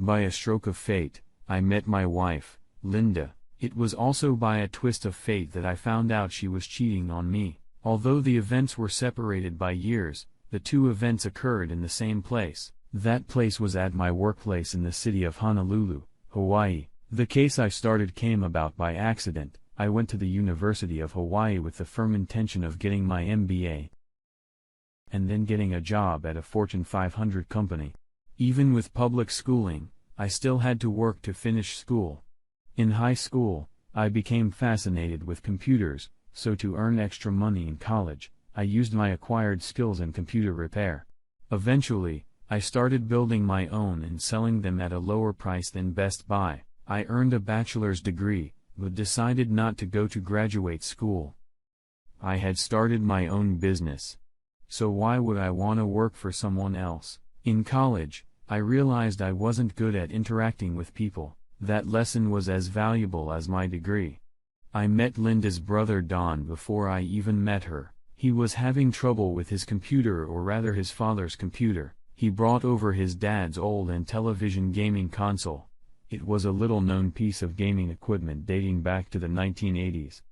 By a stroke of fate, I met my wife, Linda. It was also by a twist of fate that I found out she was cheating on me. Although the events were separated by years, the two events occurred in the same place. That place was at my workplace in the city of Honolulu, Hawaii. The case I started came about by accident. I went to the University of Hawaii with the firm intention of getting my MBA and then getting a job at a Fortune 500 company. Even with public schooling, I still had to work to finish school. In high school, I became fascinated with computers, so to earn extra money in college, I used my acquired skills in computer repair. Eventually, I started building my own and selling them at a lower price than Best Buy. I earned a bachelor's degree, but decided not to go to graduate school. I had started my own business. So why would I want to work for someone else? In college, I realized I wasn't good at interacting with people. That lesson was as valuable as my degree. I met Linda's brother Don before I even met her. He was having trouble with his computer, or rather his father's computer. He brought over his dad's old Intellivision gaming console. It was a little-known piece of gaming equipment dating back to the 1980s.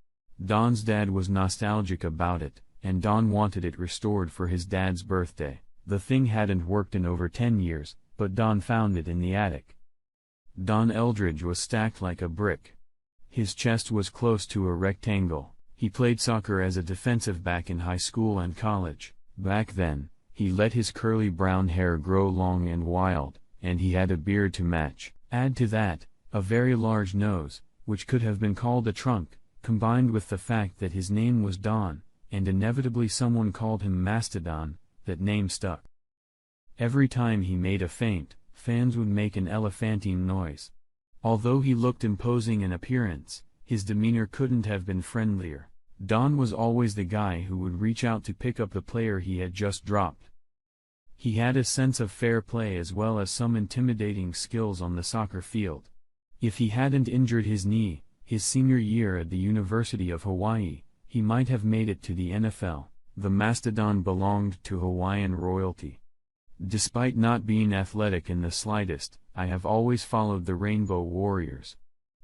Don's dad was nostalgic about it, and Don wanted it restored for his dad's birthday. The thing hadn't worked in over 10 years, but Don found it in the attic. Don Eldridge was stacked like a brick. His chest was close to a rectangle. He played soccer as a defensive back in high school and college. Back then, he let his curly brown hair grow long and wild, and he had a beard to match. Add to that, a very large nose, which could have been called a trunk, combined with the fact that his name was Don, and inevitably someone called him Mastodon. That name stuck. Every time he made a feint, fans would make an elephantine noise. Although he looked imposing in appearance, his demeanor couldn't have been friendlier. Don was always the guy who would reach out to pick up the player he had just dropped. He had a sense of fair play as well as some intimidating skills on the soccer field. If he hadn't injured his knee, his senior year at the University of Hawaii, he might have made it to the NFL. The Mastodon belonged to Hawaiian royalty. Despite not being athletic in the slightest, I have always followed the Rainbow Warriors.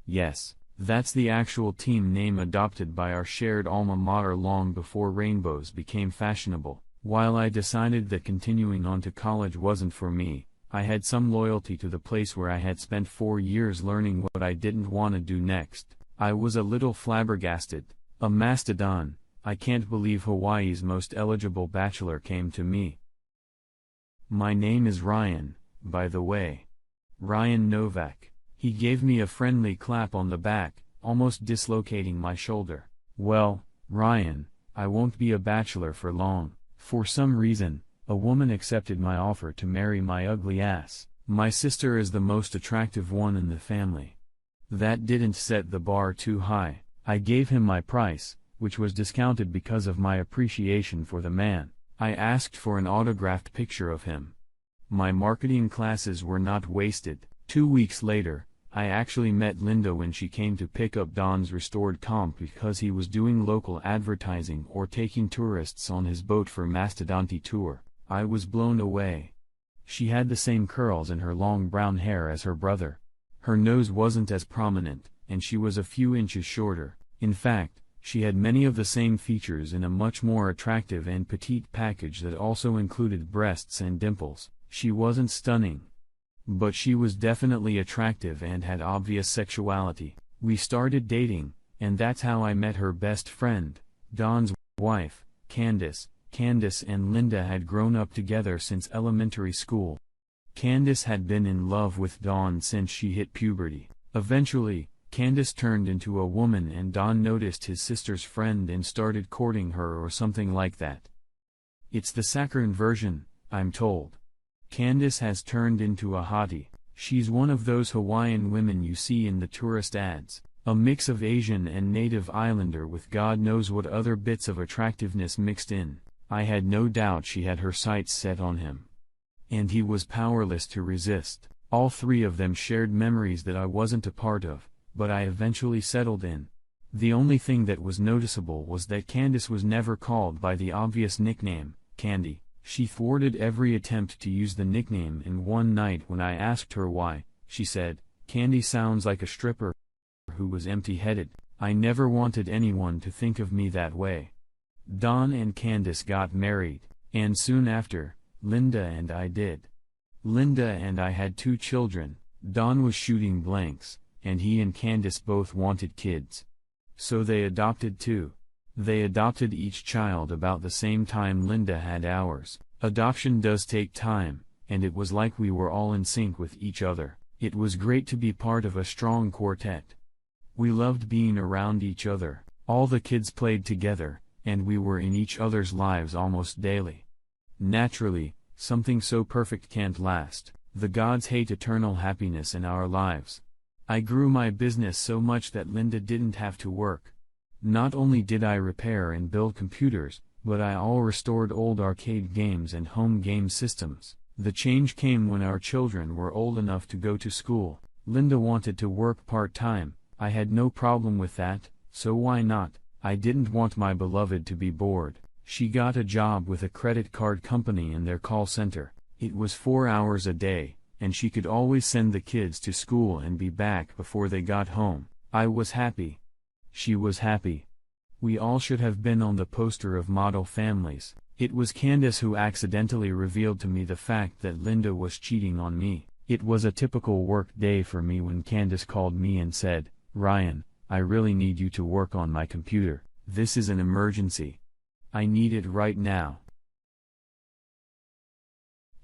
Yes, that's the actual team name adopted by our shared alma mater long before rainbows became fashionable. While I decided that continuing on to college wasn't for me, I had some loyalty to the place where I had spent 4 years learning what I didn't want to do next. I was a little flabbergasted. A Mastodon, I can't believe Hawaii's most eligible bachelor came to me. My name is Ryan, by the way. Ryan Novak. He gave me a friendly clap on the back, almost dislocating my shoulder. Well, Ryan, I won't be a bachelor for long. For some reason, a woman accepted my offer to marry my ugly ass. My sister is the most attractive one in the family. That didn't set the bar too high. I gave him my price, which was discounted because of my appreciation for the man. I asked for an autographed picture of him. My marketing classes were not wasted. 2 weeks later, I actually met Linda when she came to pick up Don's restored comp because he was doing local advertising or taking tourists on his boat for Mastodonty tour. I was blown away. She had the same curls in her long brown hair as her brother. Her nose wasn't as prominent, and she was a few inches shorter. In fact, she had many of the same features in a much more attractive and petite package that also included breasts and dimples. She wasn't stunning, but she was definitely attractive and had obvious sexuality. We started dating, and that's how I met her best friend, Don's wife, Candace. Candace and Linda had grown up together since elementary school. Candace had been in love with Don since she hit puberty. Eventually, Candace turned into a woman and Don noticed his sister's friend and started courting her or something like that. It's the saccharine version, I'm told. Candace has turned into a hottie. She's one of those Hawaiian women you see in the tourist ads, a mix of Asian and native islander with God knows what other bits of attractiveness mixed in. I had no doubt she had her sights set on him. And he was powerless to resist. All three of them shared memories that I wasn't a part of, but I eventually settled in. The only thing that was noticeable was that Candace was never called by the obvious nickname, Candy. She thwarted every attempt to use the nickname, and one night when I asked her why, she said. Candy sounds like a stripper who was empty-headed. I never wanted anyone to think of me that way. Don and Candace got married, and soon after, Linda and I did. Linda and I had 2 children. Don was shooting blanks, and he and Candace both wanted kids. So they adopted 2. They adopted each child about the same time Linda had ours. Adoption does take time, and it was like we were all in sync with each other. It was great to be part of a strong quartet. We loved being around each other. All the kids played together, and we were in each other's lives almost daily. Naturally, something so perfect can't last. The gods hate eternal happiness in our lives. I grew my business so much that Linda didn't have to work. Not only did I repair and build computers, but I all restored old arcade games and home game systems. The change came when our children were old enough to go to school. Linda wanted to work part-time. I had no problem with that, so why not? I didn't want my beloved to be bored. She got a job with a credit card company in their call center. It was 4 hours a day, and she could always send the kids to school and be back before they got home. I was happy. She was happy. We all should have been on the poster of model families. It was Candace who accidentally revealed to me the fact that Linda was cheating on me. It was a typical work day for me when Candace called me and said, "Ryan, I really need you to work on my computer. This is an emergency. I need it right now."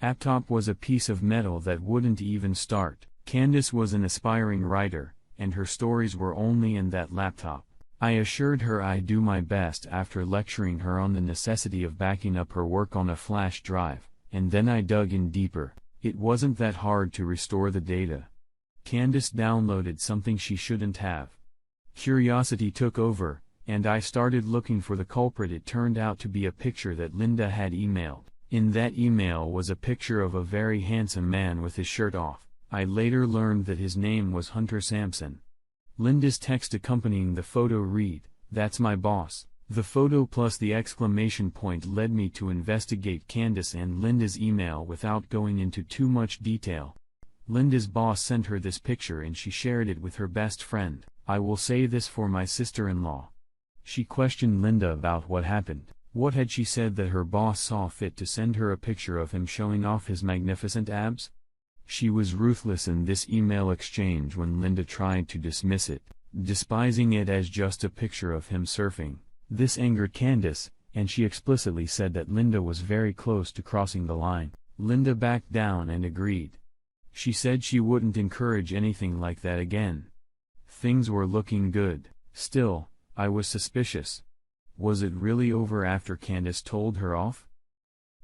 Laptop was a piece of metal that wouldn't even start. Candace was an aspiring writer, and her stories were only in that laptop. I assured her I'd do my best after lecturing her on the necessity of backing up her work on a flash drive, and then I dug in deeper. It wasn't that hard to restore the data. Candace downloaded something she shouldn't have. Curiosity took over, and I started looking for the culprit. It turned out to be a picture that Linda had emailed. In that email was a picture of a very handsome man with his shirt off. I later learned that his name was Hunter Sampson. Linda's text accompanying the photo read, "That's my boss." The photo plus the exclamation point led me to investigate Candace and Linda's email without going into too much detail. Linda's boss sent her this picture and she shared it with her best friend. I will say this for my sister-in-law. She questioned Linda about what happened. What had she said that her boss saw fit to send her a picture of him showing off his magnificent abs? She was ruthless in this email exchange when Linda tried to dismiss it, despising it as just a picture of him surfing. This angered Candace, and she explicitly said that Linda was very close to crossing the line. Linda backed down and agreed. She said she wouldn't encourage anything like that again. Things were looking good. Still, I was suspicious. Was it really over after Candace told her off?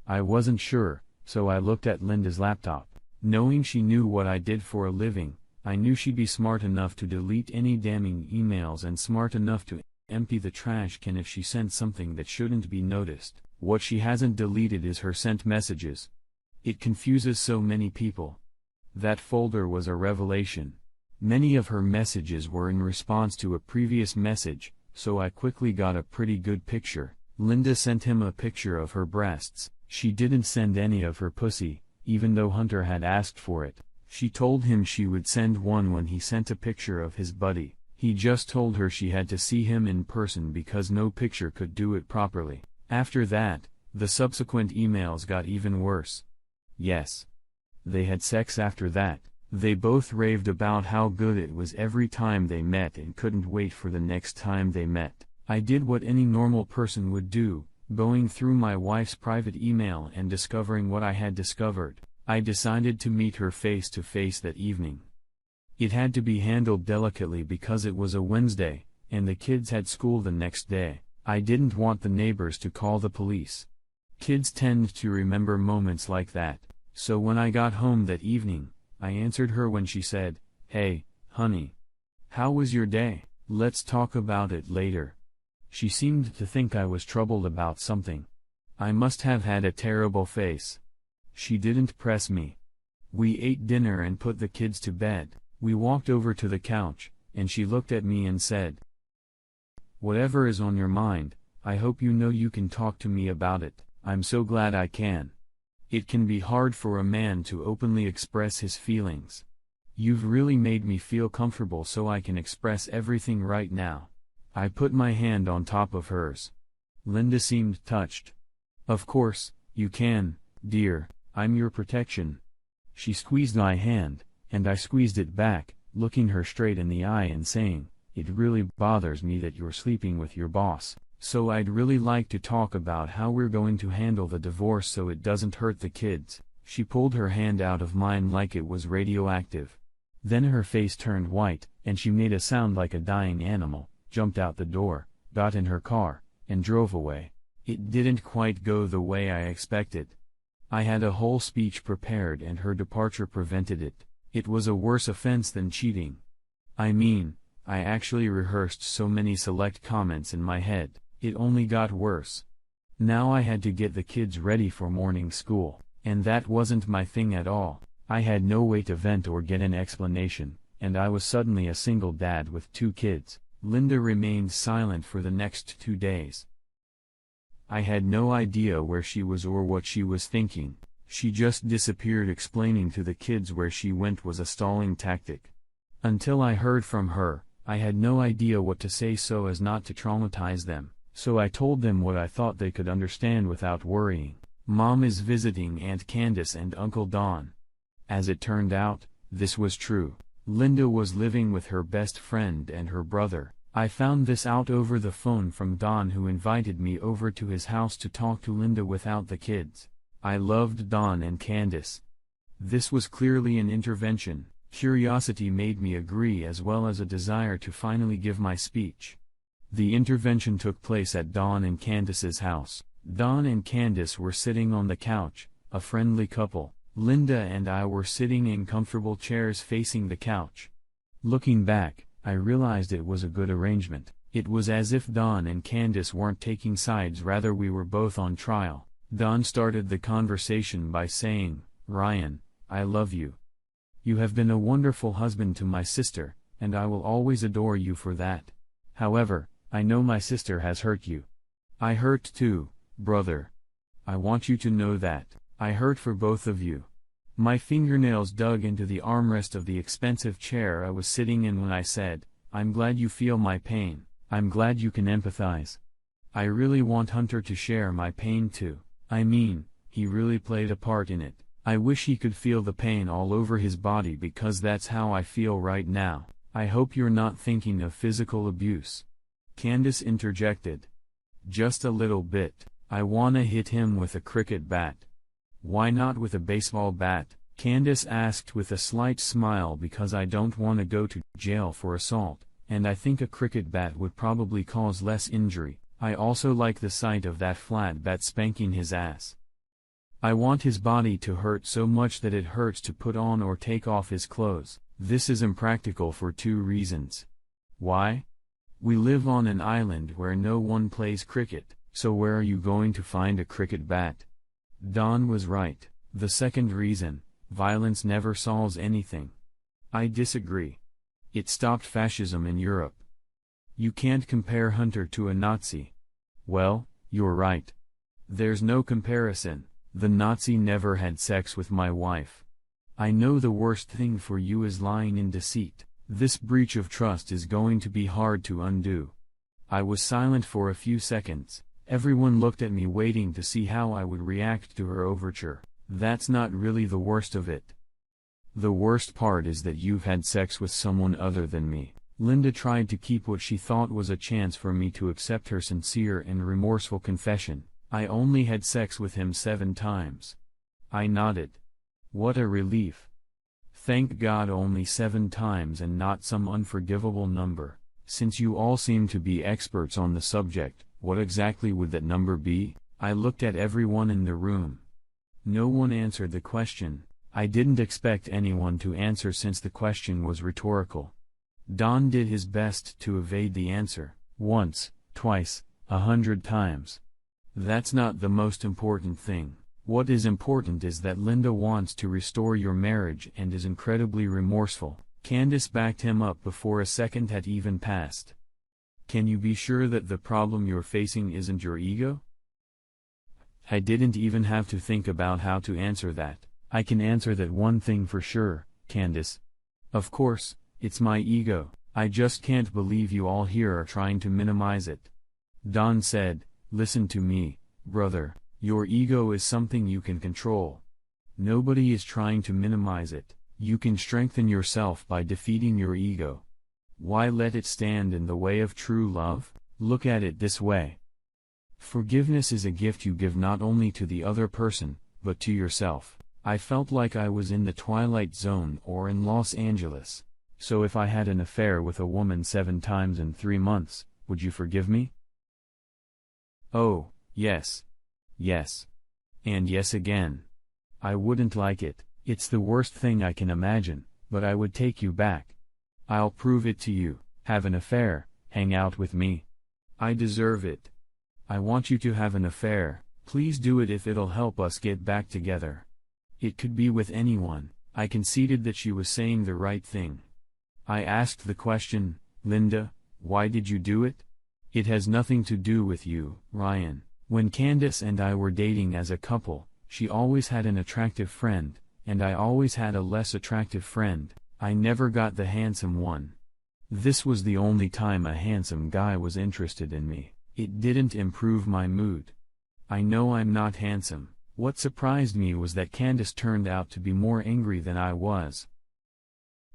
I wasn't sure, so I looked at Linda's laptop. Knowing she knew what I did for a living, I knew she'd be smart enough to delete any damning emails and smart enough to empty the trash can if she sent something that shouldn't be noticed. What she hasn't deleted is her sent messages. It confuses so many people. That folder was a revelation. Many of her messages were in response to a previous message, so I quickly got a pretty good picture. Linda sent him a picture of her breasts. She didn't send any of her pussy, even though Hunter had asked for it. She told him she would send one when he sent a picture of his buddy. He just told her she had to see him in person because no picture could do it properly. After that, the subsequent emails got even worse. Yes. They had sex after that. They both raved about how good it was every time they met and couldn't wait for the next time they met. I did what any normal person would do, going through my wife's private email and discovering what I had discovered. I decided to meet her face to face that evening. It had to be handled delicately because it was a Wednesday, and the kids had school the next day. I didn't want the neighbors to call the police. Kids tend to remember moments like that, so when I got home that evening, I answered her when she said, "Hey, honey. How was your day? Let's talk about it later." She seemed to think I was troubled about something. I must have had a terrible face. She didn't press me. We ate dinner and put the kids to bed. We walked over to the couch, and she looked at me and said, "Whatever is on your mind, I hope you know you can talk to me about it." I'm so glad I can. It can be hard for a man to openly express his feelings. You've really made me feel comfortable so I can express everything right now. I put my hand on top of hers. Linda seemed touched. Of course, you can, dear, I'm your protection. She squeezed my hand, and I squeezed it back, looking her straight in the eye and saying, "It really bothers me that you're sleeping with your boss, so I'd really like to talk about how we're going to handle the divorce so it doesn't hurt the kids." She pulled her hand out of mine like it was radioactive. Then her face turned white, and she made a sound like a dying animal, jumped out the door, got in her car, and drove away. It didn't quite go the way I expected. I had a whole speech prepared and her departure prevented it. It was a worse offense than cheating. I mean, I actually rehearsed so many select comments in my head, it only got worse. Now I had to get the kids ready for morning school, and that wasn't my thing at all. I had no way to vent or get an explanation, and I was suddenly a single dad with 2 kids. Linda remained silent for the next 2 days. I had no idea where she was or what she was thinking. She just disappeared. Explaining to the kids where she went was a stalling tactic. Until I heard from her, I had no idea what to say so as not to traumatize them, so I told them what I thought they could understand without worrying. Mom is visiting Aunt Candace and Uncle Don. As it turned out, this was true. Linda was living with her best friend and her brother. I found this out over the phone from Don, who invited me over to his house to talk to Linda without the kids. I loved Don and Candace. This was clearly an intervention. Curiosity made me agree as well as a desire to finally give my speech. The intervention took place at Don and Candace's house. Don and Candace were sitting on the couch, a friendly couple. Linda and I were sitting in comfortable chairs facing the couch. Looking back, I realized it was a good arrangement. It was as if Don and Candace weren't taking sides, rather we were both on trial. Don started the conversation by saying, "Ryan, I love you. You have been a wonderful husband to my sister, and I will always adore you for that. However, I know my sister has hurt you. I hurt too, brother. I want you to know that. I hurt for both of you." My fingernails dug into the armrest of the expensive chair I was sitting in when I said, "I'm glad you feel my pain. I'm glad you can empathize. I really want Hunter to share my pain too. I mean, he really played a part in it. I wish he could feel the pain all over his body because that's how I feel right now. I hope you're not thinking of physical abuse." Candace interjected. "Just a little bit. I wanna hit him with a cricket bat." "Why not with a baseball bat?" Candace asked with a slight smile. "Because I don't want to go to jail for assault, and I think a cricket bat would probably cause less injury. I also like the sight of that flat bat spanking his ass. I want his body to hurt so much that it hurts to put on or take off his clothes. This is impractical for 2 reasons. Why? We live on an island where no one plays cricket, so where are you going to find a cricket bat?" Don was right. The second reason, violence never solves anything. I disagree. It stopped fascism in Europe. You can't compare Hunter to a Nazi. Well, you're right. There's no comparison. The Nazi never had sex with my wife. I know the worst thing for you is lying in deceit. This breach of trust is going to be hard to undo. I was silent for a few seconds. Everyone looked at me waiting to see how I would react to her overture. That's not really the worst of it. The worst part is that you've had sex with someone other than me. Linda tried to keep what she thought was a chance for me to accept her sincere and remorseful confession. "I only had sex with him 7 times. I nodded. "What a relief. Thank God, only 7 times and not some unforgivable number. Since you all seem to be experts on the subject, what exactly would that number be?" I looked at everyone in the room. No one answered the question. I didn't expect anyone to answer since the question was rhetorical. Don did his best to evade the answer. "Once, twice, 100 times. That's not the most important thing. What is important is that Linda wants to restore your marriage and is incredibly remorseful." Candace backed him up before a second had even passed. "Can you be sure that the problem you're facing isn't your ego?" I didn't even have to think about how to answer that. "I can answer that one thing for sure, Candace. Of course, it's my ego. I just can't believe you all here are trying to minimize it. Don said, listen to me, brother, your ego is something you can control. Nobody is trying to minimize it. You can strengthen yourself by defeating your ego. Why let it stand in the way of true love? Look at it this way. Forgiveness is a gift you give not only to the other person, but to yourself. I felt like I was in the Twilight Zone or in Los Angeles. So if I had an affair with a woman 7 times in 3 months, would you forgive me? Oh, yes. Yes. And yes again. I wouldn't like it. It's the worst thing I can imagine, but I would take you back. I'll prove it to you. Have an affair, hang out with me. I deserve it. I want you to have an affair. Please do it if it'll help us get back together. It could be with anyone. I conceded that she was saying the right thing. I asked the question, Linda, why did you do it? It has nothing to do with you, Ryan. When Candace and I were dating as a couple, she always had an attractive friend, and I always had a less attractive friend. I never got the handsome one. This was the only time a handsome guy was interested in me. It didn't improve my mood. I know I'm not handsome. What surprised me was that Candace turned out to be more angry than I was.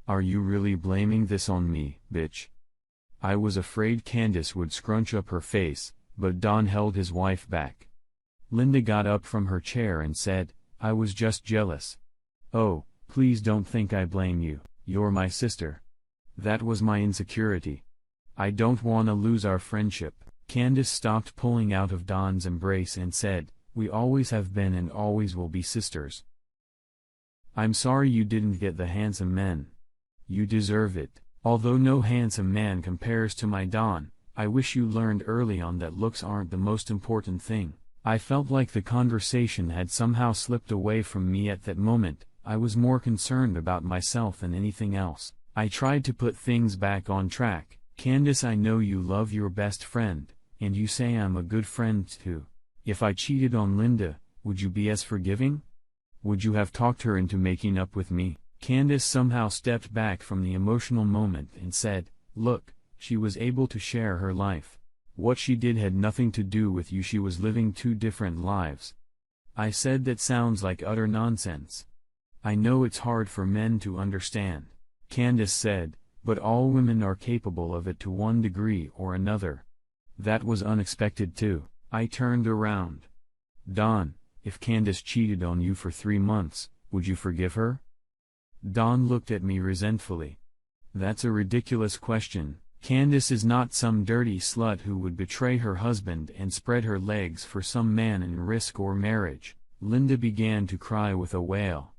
Are you really blaming this on me, bitch? I was afraid Candace would scrunch up her face, but Don held his wife back. Linda got up from her chair and said, I was just jealous. Oh, please don't think I blame you, you're my sister. That was my insecurity. I don't wanna lose our friendship. Candace stopped pulling out of Don's embrace and said, we always have been and always will be sisters. I'm sorry you didn't get the handsome men. You deserve it. Although no handsome man compares to my Don, I wish you learned early on that looks aren't the most important thing. I felt like the conversation had somehow slipped away from me at that moment. I was more concerned about myself than anything else. I tried to put things back on track. Candace, I know you love your best friend, and you say I'm a good friend too. If I cheated on Linda, would you be as forgiving? Would you have talked her into making up with me? Candace somehow stepped back from the emotional moment and said, look, she was able to share her life. What she did had nothing to do with you. She was living 2 different lives. I said that sounds like utter nonsense. I know it's hard for men to understand. Candace said, but all women are capable of it to one degree or another. That was unexpected too. I turned around. Don, if Candace cheated on you for 3 months, would you forgive her? Don looked at me resentfully. That's a ridiculous question. Candace is not some dirty slut who would betray her husband and spread her legs for some man and risk our marriage. Linda began to cry with a wail.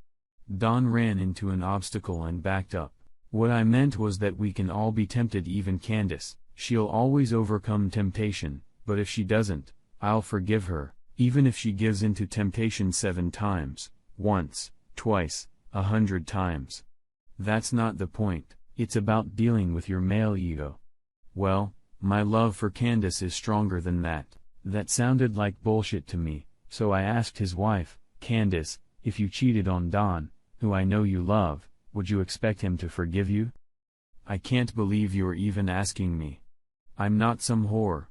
Don ran into an obstacle and backed up. What I meant was that we can all be tempted, even Candace. She'll always overcome temptation, but if she doesn't, I'll forgive her, even if she gives into temptation 7 times, once, twice, 100 times. That's not the point. It's about dealing with your male ego. Well, my love for Candace is stronger than that. That sounded like bullshit to me, so I asked his wife, Candace, if you cheated on Don, who I know you love, would you expect him to forgive you? I can't believe you're even asking me. I'm not some whore.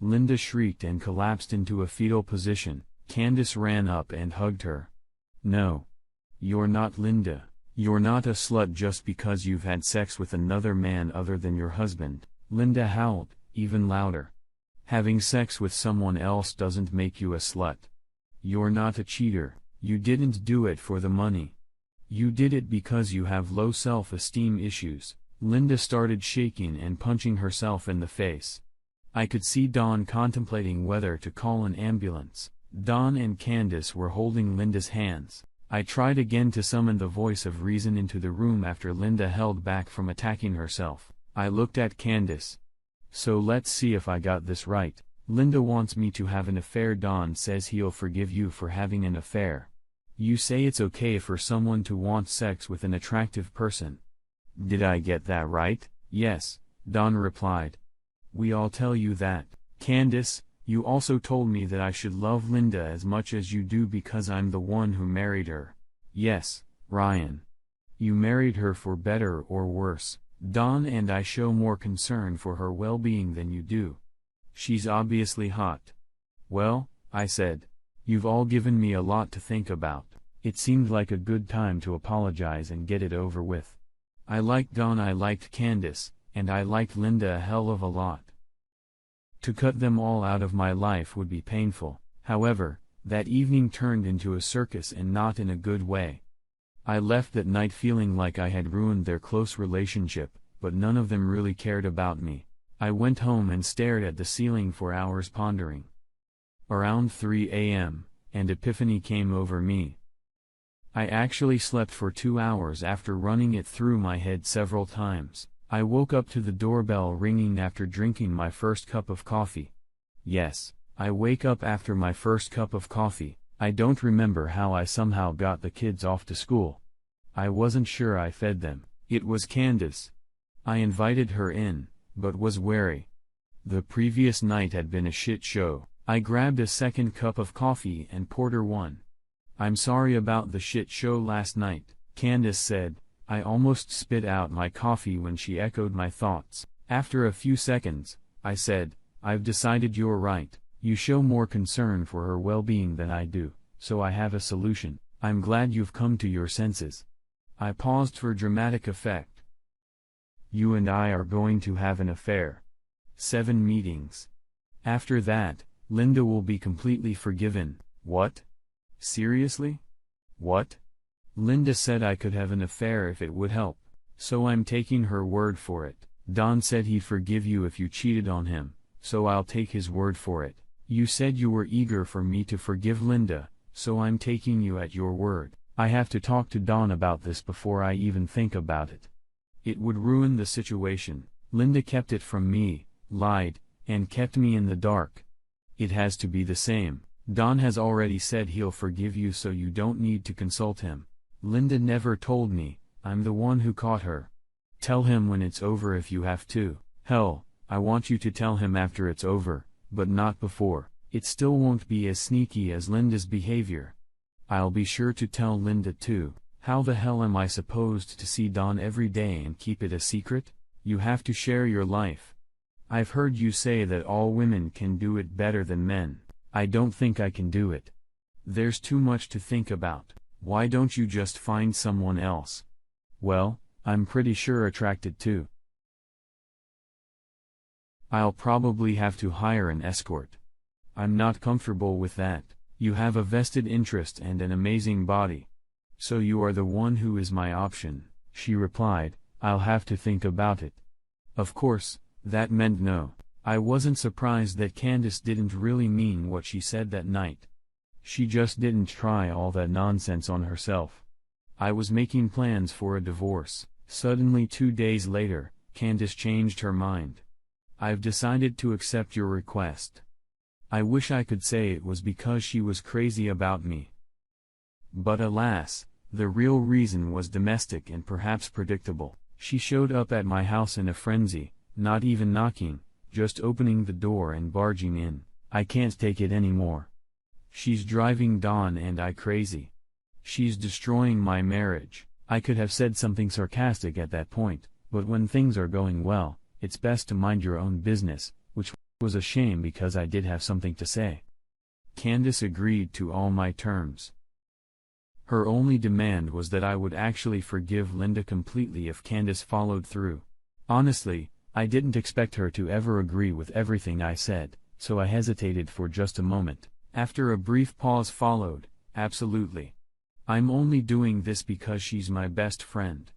Linda shrieked and collapsed into a fetal position. Candace ran up and hugged her. No. You're not Linda. You're not a slut just because you've had sex with another man other than your husband. Linda howled, even louder. Having sex with someone else doesn't make you a slut. You're not a cheater. You didn't do it for the money. You did it because you have low self-esteem issues. Linda started shaking and punching herself in the face. I could see Don contemplating whether to call an ambulance. Don and Candace were holding Linda's hands. I tried again to summon the voice of reason into the room after Linda held back from attacking herself. I looked at Candace. So let's see if I got this right. Linda wants me to have an affair. Don says he'll forgive you for having an affair. You say it's okay for someone to want sex with an attractive person. Did I get that right? Yes, Don replied. We all tell you that. Candace, you also told me that I should love Linda as much as you do because I'm the one who married her. Yes, Ryan. You married her for better or worse. Dawn and I show more concern for her well-being than you do. She's obviously hot. Well, I said. You've all given me a lot to think about. It seemed like a good time to apologize and get it over with. I liked Dawn, I liked Candace, and I liked Linda a hell of a lot. To cut them all out of my life would be painful. However, that evening turned into a circus, and not in a good way. I left that night feeling like I had ruined their close relationship, but none of them really cared about me. I went home and stared at the ceiling for hours pondering. Around 3 a.m., an epiphany came over me. I actually slept for 2 hours after running it through my head several times. I woke up to the doorbell ringing after drinking my first cup of coffee. Yes, I wake up after my first cup of coffee. I don't remember how I somehow got the kids off to school. I wasn't sure I fed them. It was Candace. I invited her in, but was wary. The previous night had been a shit show. I grabbed a second cup of coffee and poured her one. I'm sorry about the shit show last night, Candace said. I almost spit out my coffee when she echoed my thoughts. After a few seconds, I said, I've decided you're right. You show more concern for her well-being than I do, so I have a solution. I'm glad you've come to your senses. I paused for dramatic effect. You and I are going to have an affair. 7 meetings. After that, Linda will be completely forgiven. What? Seriously? What? Linda said I could have an affair if it would help. So I'm taking her word for it. Don said he'd forgive you if you cheated on him, so I'll take his word for it. You said you were eager for me to forgive Linda, so I'm taking you at your word. I have to talk to Don about this before I even think about it. It would ruin the situation. Linda kept it from me, lied, and kept me in the dark. It has to be the same. Don has already said he'll forgive you, so you don't need to consult him. Linda never told me. I'm the one who caught her. Tell him when it's over if you have to. Hell, I want you to tell him after it's over, but not before. It still won't be as sneaky as Linda's behavior. I'll be sure to tell Linda too. How the hell am I supposed to see Don every day and keep it a secret? You have to share your life. I've heard you say that all women can do it better than men. I don't think I can do it. There's too much to think about. Why don't you just find someone else? Well, I'm pretty sure attracted too. I'll probably have to hire an escort. I'm not comfortable with that. You have a vested interest and an amazing body. So you are the one who is my option, she replied. I'll have to think about it. Of course, that meant no. I wasn't surprised that Candace didn't really mean what she said that night. She just didn't try all that nonsense on herself. I was making plans for a divorce. Suddenly 2 days later, Candace changed her mind. I've decided to accept your request. I wish I could say it was because she was crazy about me. But alas, the real reason was domestic and perhaps predictable. She showed up at my house in a frenzy, not even knocking, just opening the door and barging in. I can't take it anymore. She's driving Dawn and I crazy. She's destroying my marriage. I could have said something sarcastic at that point, but when things are going well, it's best to mind your own business, which was a shame because I did have something to say. Candace agreed to all my terms. Her only demand was that I would actually forgive Linda completely if Candace followed through. Honestly, I didn't expect her to ever agree with everything I said, so I hesitated for just a moment. After a brief pause followed, absolutely. I'm only doing this because she's my best friend.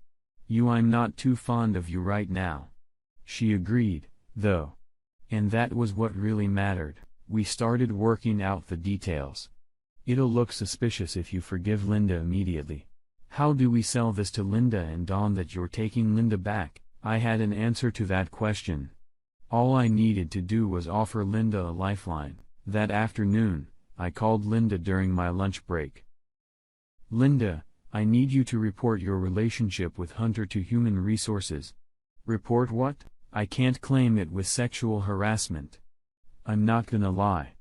I'm not too fond of you right now. She agreed, though. And that was what really mattered. We started working out the details. It'll look suspicious if you forgive Linda immediately. How do we sell this to Linda and Dawn that you're taking Linda back? I had an answer to that question. All I needed to do was offer Linda a lifeline. That afternoon, I called Linda during my lunch break. Linda, I need you to report your relationship with Hunter to Human Resources. Report what? I can't claim it with sexual harassment. I'm not gonna lie.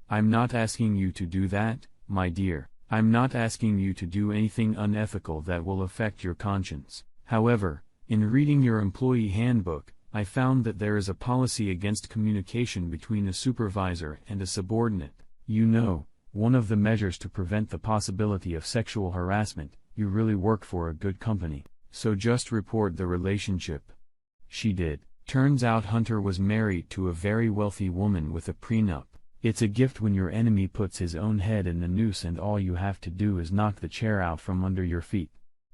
I'm not asking you to do that, my dear. I'm not asking you to do anything unethical that will affect your conscience. However, in reading your employee handbook, I found that there is a policy against communication between a supervisor and a subordinate. You know, one of the measures to prevent the possibility of sexual harassment. You really work for a good company, so just report the relationship. She did. Turns out Hunter was married to a very wealthy woman with a prenup. It's a gift when your enemy puts his own head in the noose and all you have to do is knock the chair out from under your feet.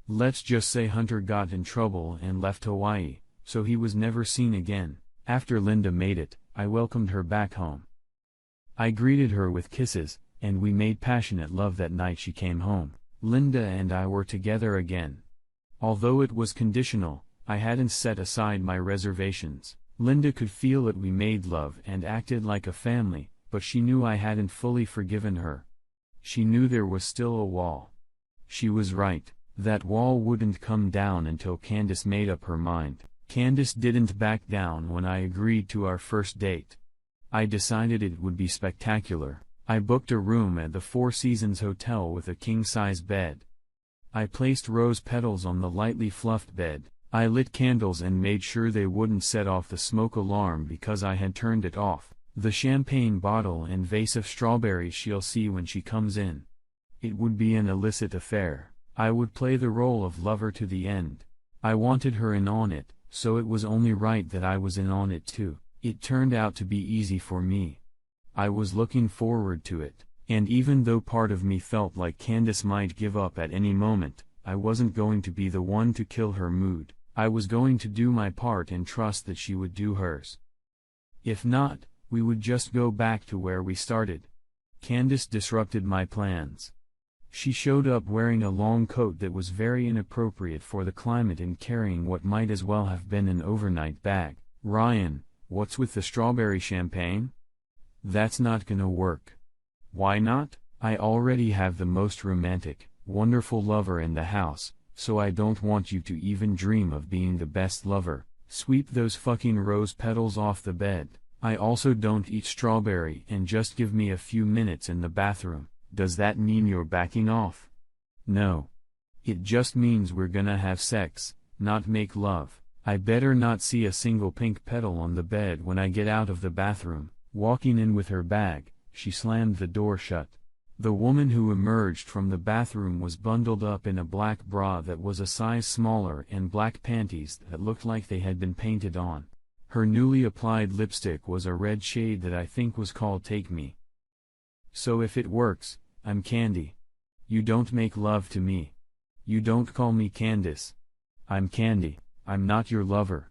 Let's just say Hunter got in trouble and left Hawaii, so he was never seen again. After Linda made it, I welcomed her back home. I greeted her with kisses, and we made passionate love that night she came home. Linda and I were together again. Although it was conditional, I hadn't set aside my reservations. Linda could feel that we made love and acted like a family, but she knew I hadn't fully forgiven her. She knew there was still a wall. She was right. That wall wouldn't come down until Candace made up her mind. Candace didn't back down when I agreed to our first date. I decided it would be spectacular. I booked a room at the Four Seasons Hotel with a king-size bed. I placed rose petals on the lightly fluffed bed. I lit candles and made sure they wouldn't set off the smoke alarm because I had turned it off. The champagne bottle and vase of strawberries she'll see when she comes in. It would be an illicit affair. I would play the role of lover to the end. I wanted her in on it, so it was only right that I was in on it too. It turned out to be easy for me. I was looking forward to it, and even though part of me felt like Candace might give up at any moment, I wasn't going to be the one to kill her mood. I was going to do my part and trust that she would do hers. If not, we would just go back to where we started. Candace disrupted my plans. She showed up wearing a long coat that was very inappropriate for the climate and carrying what might as well have been an overnight bag. Ryan, what's with the strawberry champagne? That's not gonna work. Why not? I already have the most romantic, wonderful lover in the house, so I don't want you to even dream of being the best lover. Sweep those fucking rose petals off the bed. I also don't eat strawberry and just give me a few minutes in the bathroom. Does that mean you're backing off? No. It just means we're gonna have sex, not make love. I better not see a single pink petal on the bed when I get out of the bathroom. Walking in with her bag, she slammed the door shut. The woman who emerged from the bathroom was bundled up in a black bra that was a size smaller and black panties that looked like they had been painted on. Her newly applied lipstick was a red shade that I think was called Take Me. So if it works, I'm Candy. You don't make love to me. You don't call me Candace. I'm Candy. I'm not your lover.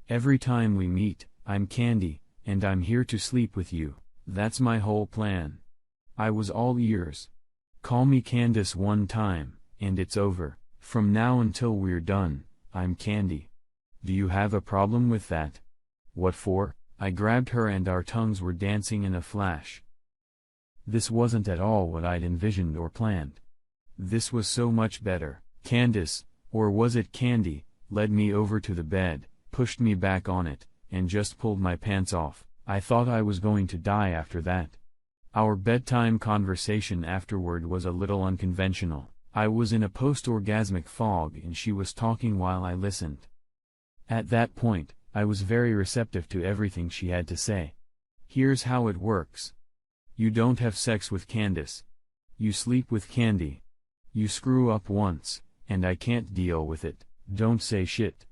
Every time we meet, I'm Candy, and I'm here to sleep with you. That's my whole plan. I was all ears. Call me Candace one time, and it's over. From now until we're done, I'm Candy. Do you have a problem with that? What for? I grabbed her and our tongues were dancing in a flash. This wasn't at all what I'd envisioned or planned. This was so much better. Candace, or was it Candy, led me over to the bed, pushed me back on it, and just pulled my pants off. I thought I was going to die after that. Our bedtime conversation afterward was a little unconventional. I was in a post-orgasmic fog and she was talking while I listened. At that point, I was very receptive to everything she had to say. Here's how it works. You don't have sex with Candace. You sleep with Candy. You screw up once, and I can't deal with it. Don't say shit.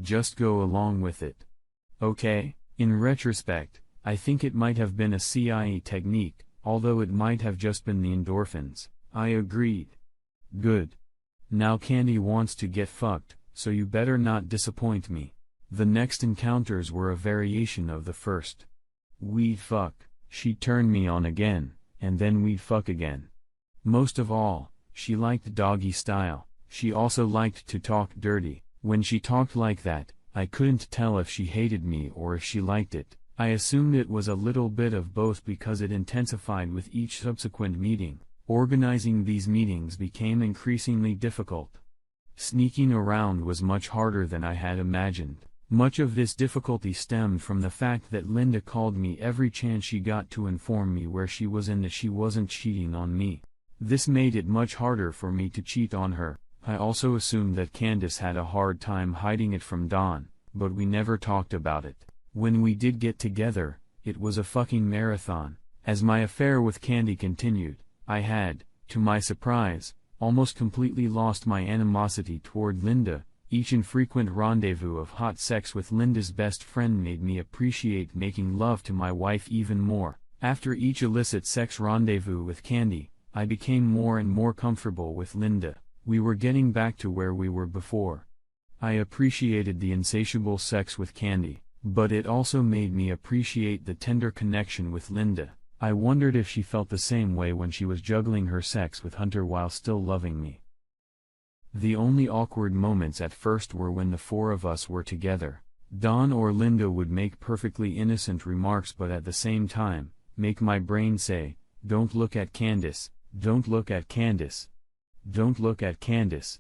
Just go along with it. Okay? In retrospect, I think it might have been a CIA technique, although it might have just been the endorphins. I agreed. Good. Now Candy wants to get fucked, so you better not disappoint me. The next encounters were a variation of the first. We'd fuck, she'd turn me on again, and then we'd fuck again. Most of all, she liked doggy style. She also liked to talk dirty. When she talked like that, I couldn't tell if she hated me or if she liked it. I assumed it was a little bit of both because it intensified with each subsequent meeting. Organizing these meetings became increasingly difficult. Sneaking around was much harder than I had imagined. Much of this difficulty stemmed from the fact that Linda called me every chance she got to inform me where she was and that she wasn't cheating on me. This made it much harder for me to cheat on her. I also assumed that Candace had a hard time hiding it from Dawn, but we never talked about it. When we did get together, it was a fucking marathon. As my affair with Candy continued, I had, to my surprise, almost completely lost my animosity toward Linda. Each infrequent rendezvous of hot sex with Linda's best friend made me appreciate making love to my wife even more. After each illicit sex rendezvous with Candy, I became more and more comfortable with Linda. We were getting back to where we were before. I appreciated the insatiable sex with Candy, but it also made me appreciate the tender connection with Linda. I wondered if she felt the same way when she was juggling her sex with Hunter while still loving me. The only awkward moments at first were when the four of us were together. Dawn or Linda would make perfectly innocent remarks but at the same time, make my brain say, "Don't look at Candace, don't look at Candace, don't look at Candace,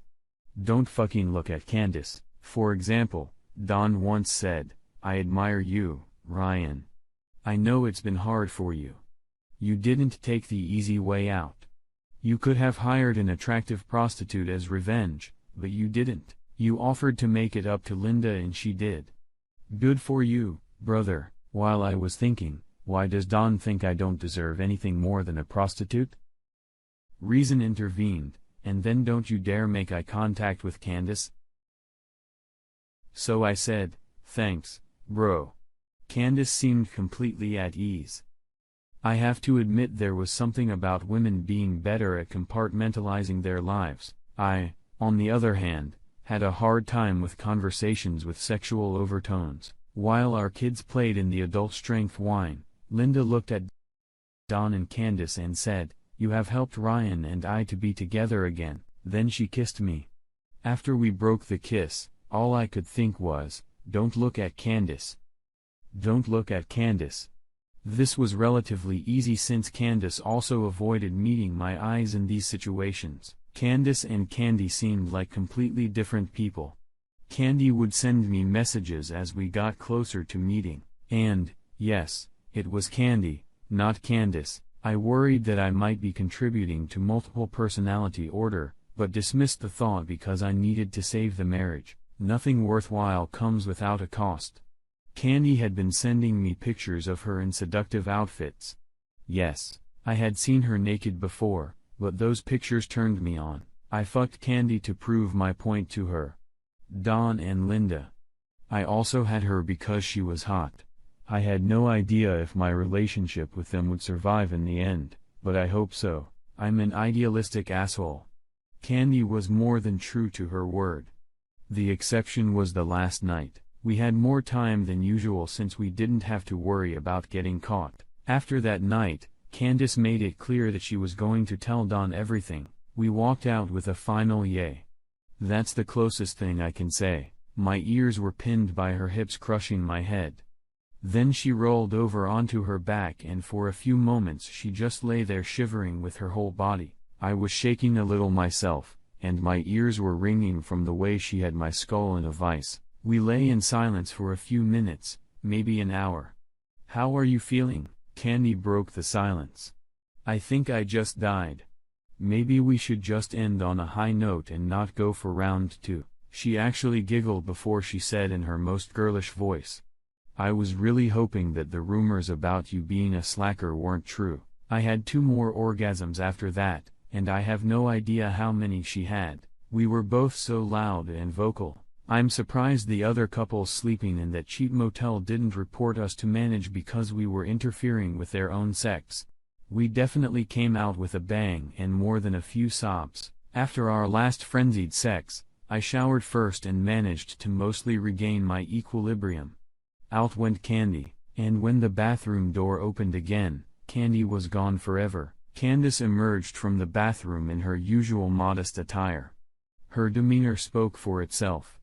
don't fucking look at Candace." For example, Dawn once said, "I admire you, Ryan. I know it's been hard for you. You didn't take the easy way out. You could have hired an attractive prostitute as revenge, but you didn't. You offered to make it up to Linda and she did. Good for you, brother." While I was thinking, why does Dawn think I don't deserve anything more than a prostitute? Reason intervened, "And then don't you dare make eye contact with Candace." So I said, "Thanks, bro." Candace seemed completely at ease. I have to admit there was something about women being better at compartmentalizing their lives. I, on the other hand, had a hard time with conversations with sexual overtones. While our kids played in the adult-strength wine, Linda looked at Dawn and Candace and said, "You have helped Ryan and I to be together again." Then she kissed me. After we broke the kiss, all I could think was, "Don't look at Candace. Don't look at Candace." This was relatively easy since Candace also avoided meeting my eyes in these situations. Candace and Candy seemed like completely different people. Candy would send me messages as we got closer to meeting. And, yes, it was Candy, not Candace. I worried that I might be contributing to multiple personality order, but dismissed the thought because I needed to save the marriage. Nothing worthwhile comes without a cost. Candy had been sending me pictures of her in seductive outfits. Yes, I had seen her naked before, but those pictures turned me on. I fucked Candy to prove my point to her. Dawn and Linda. I also had her because she was hot. I had no idea if my relationship with them would survive in the end, but I hope so. I'm an idealistic asshole. Candy was more than true to her word. The exception was the last night. We had more time than usual since we didn't have to worry about getting caught. After that night, Candace made it clear that she was going to tell Dawn everything. We walked out with a final yay. That's the closest thing I can say. My ears were pinned by her hips crushing my head. Then she rolled over onto her back and for a few moments she just lay there shivering with her whole body. I was shaking a little myself, and my ears were ringing from the way she had my skull in a vice. We lay in silence for a few minutes, maybe an hour. "How are you feeling?" Candy broke the silence. "I think I just died. Maybe we should just end on a high note and not go for round 2. She actually giggled before she said in her most girlish voice, "I was really hoping that the rumors about you being a slacker weren't true." I had 2 more orgasms after that, and I have no idea how many she had. We were both so loud and vocal. I'm surprised the other couples sleeping in that cheap motel didn't report us to manage because we were interfering with their own sex. We definitely came out with a bang and more than a few sobs. After our last frenzied sex, I showered first and managed to mostly regain my equilibrium. Out went Candy, and when the bathroom door opened again, Candy was gone forever. Candace emerged from the bathroom in her usual modest attire. Her demeanor spoke for itself.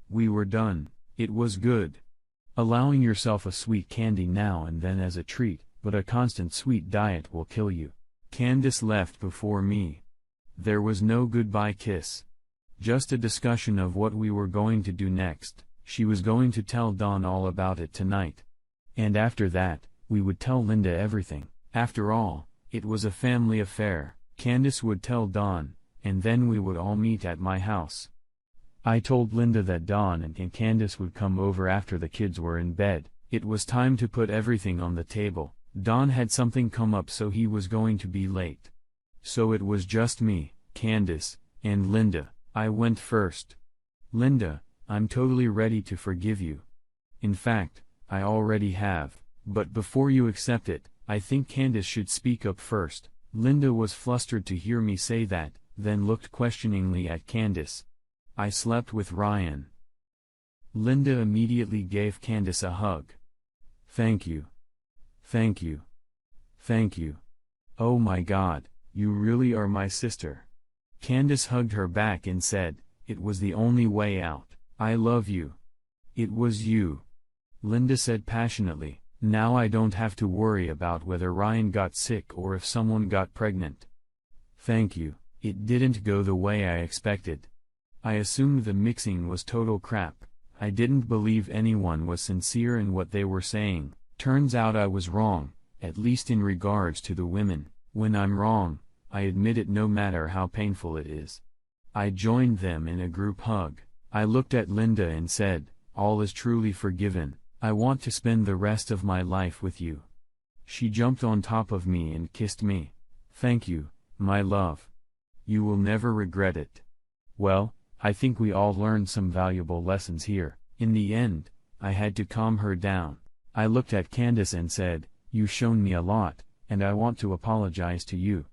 We were done. It was good. Allowing yourself a sweet candy now and then as a treat, but a constant sweet diet will kill you. Candace left before me. There was no goodbye kiss. Just a discussion of what we were going to do next. She was going to tell Dawn all about it tonight. And after that, we would tell Linda everything. After all, it was a family affair. Candace would tell Dawn, and then we would all meet at my house. I told Linda that Dawn and Candace would come over after the kids were in bed. It was time to put everything on the table. Dawn had something come up, so he was going to be late. So it was just me, Candace, and Linda. I went first. Linda, I'm totally ready to forgive you. In fact, I already have. But before you accept it, I think Candace should speak up first. Linda was flustered to hear me say that, then looked questioningly at Candace. I slept with Ryan. Linda immediately gave Candace a hug. Thank you. Thank you. Thank you. Oh my God, you really are my sister. Candace hugged her back and said, it was the only way out. I love you. It was you. Linda said passionately, now I don't have to worry about whether Ryan got sick or if someone got pregnant. Thank you. It didn't go the way I expected. I assumed the mixing was total crap. I didn't believe anyone was sincere in what they were saying. Turns out I was wrong, at least in regards to the women. When I'm wrong, I admit it no matter how painful it is. I joined them in a group hug. I looked at Linda and said, all is truly forgiven. I want to spend the rest of my life with you. She jumped on top of me and kissed me. Thank you, my love. You will never regret it. Well, I think we all learned some valuable lessons here. In the end, I had to calm her down. I looked at Candace and said, you've shown me a lot, and I want to apologize to you.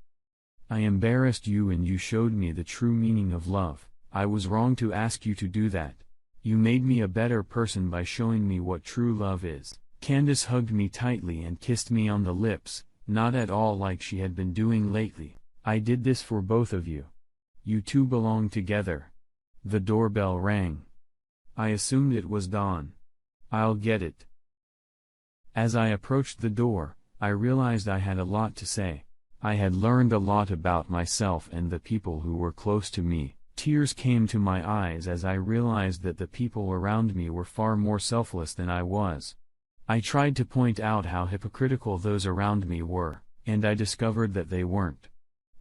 I embarrassed you and you showed me the true meaning of love. I was wrong to ask you to do that. You made me a better person by showing me what true love is. Candace hugged me tightly and kissed me on the lips, not at all like she had been doing lately. I did this for both of you. You two belong together. The doorbell rang. I assumed it was Dawn. I'll get it. As I approached the door, I realized I had a lot to say. I had learned a lot about myself and the people who were close to me. Tears came to my eyes as I realized that the people around me were far more selfless than I was. I tried to point out how hypocritical those around me were, and I discovered that they weren't.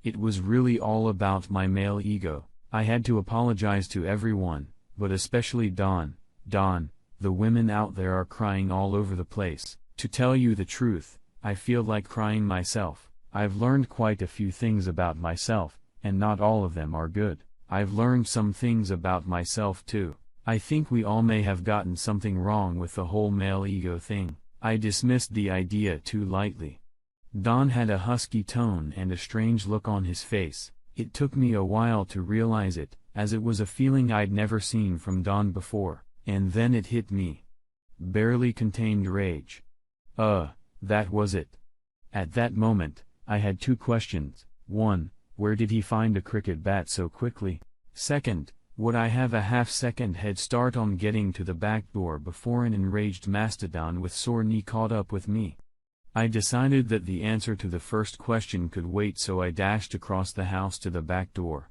It was really all about my male ego. I had to apologize to everyone, but especially Dawn. Dawn, the women out there are crying all over the place. To tell you the truth, I feel like crying myself. I've learned quite a few things about myself, and not all of them are good. I've learned some things about myself too. I think we all may have gotten something wrong with the whole male ego thing. I dismissed the idea too lightly. Dawn had a husky tone and a strange look on his face. It took me a while to realize it, as it was a feeling I'd never seen from Dawn before, and then it hit me. Barely contained rage. That was it. At that moment, I had two questions. 1. Where did he find a cricket bat so quickly? 2. Would I have a half-second head start on getting to the back door before an enraged mastodon with sore knee caught up with me? I decided that the answer to the first question could wait, so I dashed across the house to the back door.